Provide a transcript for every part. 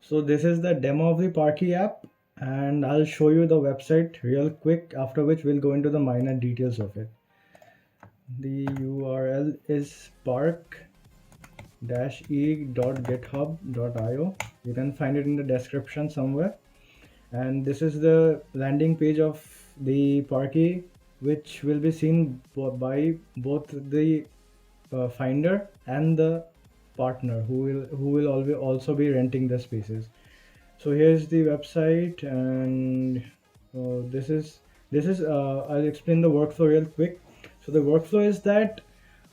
So this is the demo of the Parky app, and I'll show you the website real quick, after which we'll go into the minor details of it. The URL is park-e.github.io. You can find it in the description somewhere. And this is the landing page of the Parky, which will be seen by both the finder and the partner who will always also be renting the spaces. So here's the website, and this is I'll explain the workflow real quick. So the workflow is that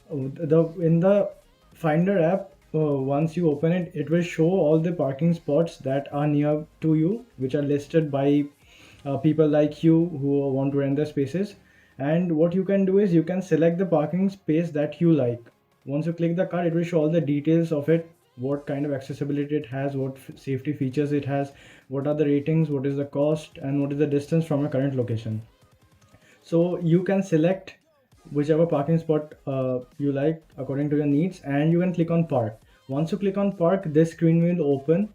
the in the finder app, once you open it, it will show all the parking spots that are near to you, which are listed by people like you who want to rent the spaces. And what you can do is you can select the parking space that you like. Once you click the card, it will show all the details of it, what kind of accessibility it has, what safety features it has, what are the ratings, what is the cost, and what is the distance from your current location. So you can select whichever parking spot you like according to your needs, and you can click on park. Once you click on park, this screen will open,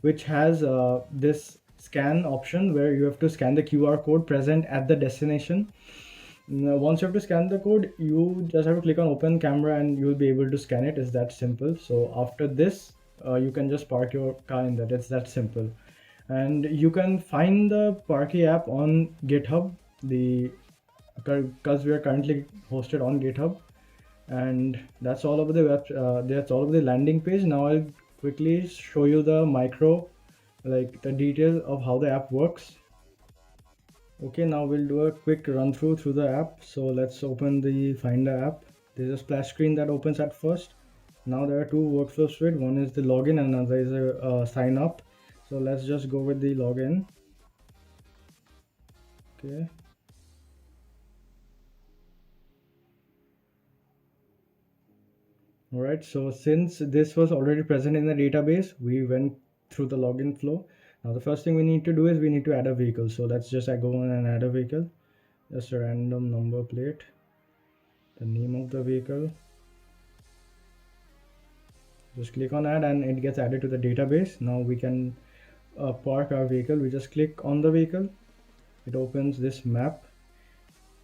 which has this scan option where you have to scan the QR code present at the destination. Now, once you have to scan the code, you just have to click on open camera and you'll be able to scan it. It's that simple. So after this, you can just park your car in that. It's that simple. And you can find the Parky app on GitHub, the because we are currently hosted on GitHub. And that's all over the that's all over the landing page. Now I'll quickly show you the the details of how the app works. Okay, now we'll do a quick run through the app. So let's open the Finder app. There's a splash screen that opens at first. Now there are two workflows to it. One is the login and another is a sign up. So let's just go with the login. Okay. All right, so since this was already present in the database, we went through the login flow. Now the first thing we need to do is we need to add a vehicle. So let's just go on and add a vehicle. Just a random number plate, the name of the vehicle. Just click on add and it gets added to the database. Now we can park our vehicle. We just click on the vehicle. It opens this map,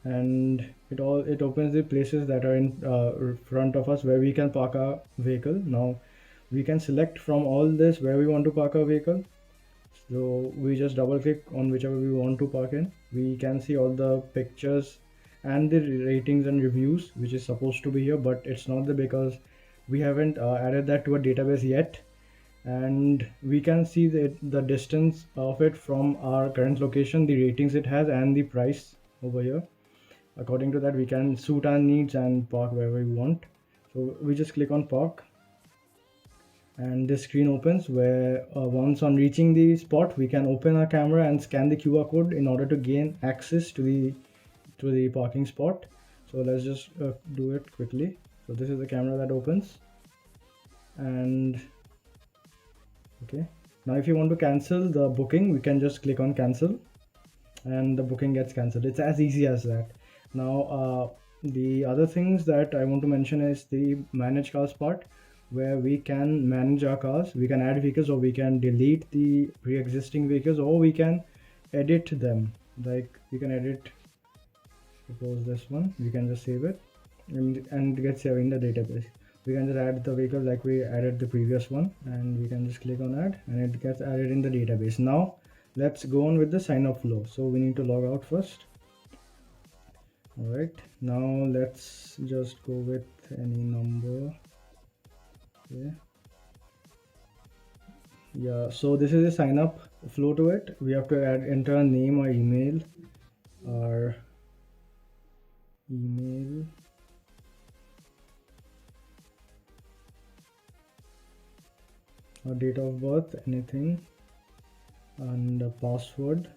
and it opens the places that are in front of us where we can park our vehicle. Now we can select from all this where we want to park our vehicle. So we just double click on whichever we want to park in. We can see all the pictures and the ratings and reviews, which is supposed to be here, but it's not there because we haven't added that to a database yet. And we can see the distance of it from our current location, the ratings it has, and the price over here. According to that, we can suit our needs and park wherever we want. So we just click on park, and this screen opens where once on reaching the spot, we can open our camera and scan the QR code in order to gain access to the parking spot. So let's just do it quickly. So this is the camera that opens, and okay, now if you want to cancel the booking, we can just click on cancel and the booking gets cancelled. It's as easy as that. Now the other things that I want to mention is the manage cars part, where we can manage our cars. We can add vehicles, or we can delete the pre-existing vehicles, or we can edit them. Like we can edit, suppose this one, we can just save it and it gets saved in the database. We can just add the vehicle like we added the previous one, and we can just click on add and it gets added in the database. Now let's go on with the sign up flow. So we need to log out first. All right, now let's just go with any number. Okay. Yeah, so this is a sign up flow to it. We have to enter a name or email, our email, our date of birth, anything, and a password.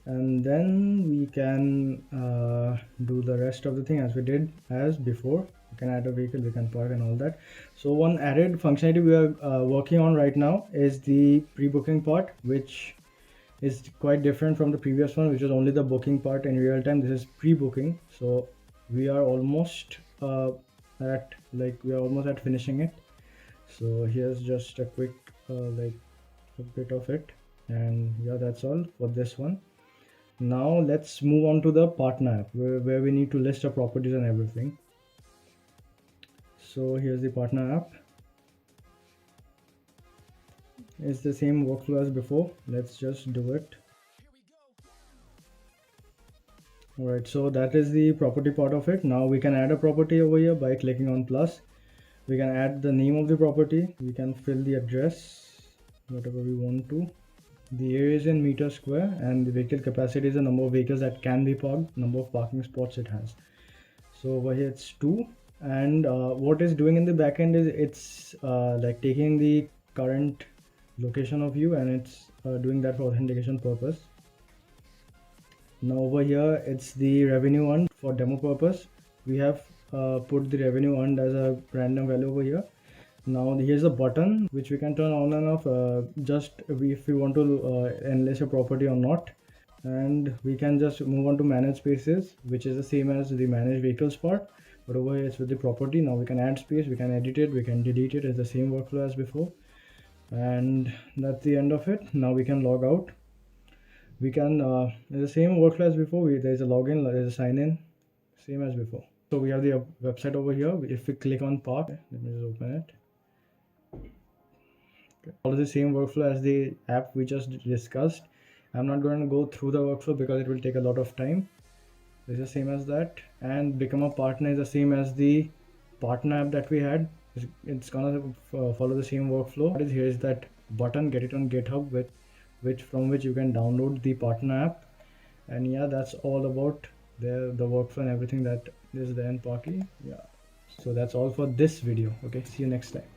And then we can do the rest of the thing as we did as before. We can add a vehicle, we can park and all that. So one added functionality we are working on right now is the pre-booking part, which is quite different from the previous one, which was only the booking part in real time. This is pre-booking. So we are almost at finishing it. So here's just a quick like a bit of it, and yeah, that's all for this one. Now let's move on to the partner app where we need to list our properties and everything. So here's the partner app. It's the same workflow as before. Let's just do it. Alright, so that is the property part of it. Now we can add a property over here by clicking on plus. We can add the name of the property. We can fill the address, whatever we want to. The area is in meter square, and the vehicle capacity is the number of vehicles that can be parked, number of parking spots it has. So over here it's 2, and what it's doing in the backend is it's like taking the current location of you, and it's doing that for authentication purpose. Now over here it's the revenue earned. For demo purpose we have put the revenue earned as a random value over here. Now here's a button which we can turn on and off if we want to enlist a property or not. And we can just move on to manage spaces, which is the same as the manage vehicles part, but over here it's with the property. Now we can add space, we can edit it, we can delete it. It's the same workflow as before, and that's the end of it. Now we can log out. We can the same workflow as before. There's a login, there's a sign in, same as before. So we have the website over here. If we click on park, let me just open it. Okay. Follow the same workflow as the app we just discussed. I'm not going to go through the workflow because it will take a lot of time. It's the same as that, and become a partner is the same as the partner app that we had. It's gonna follow the same workflow. Here is that button, get it on GitHub, from which you can download the partner app. And yeah, that's all about the workflow and everything that is there in Parky. Yeah, so that's all for this video. Okay, see you next time.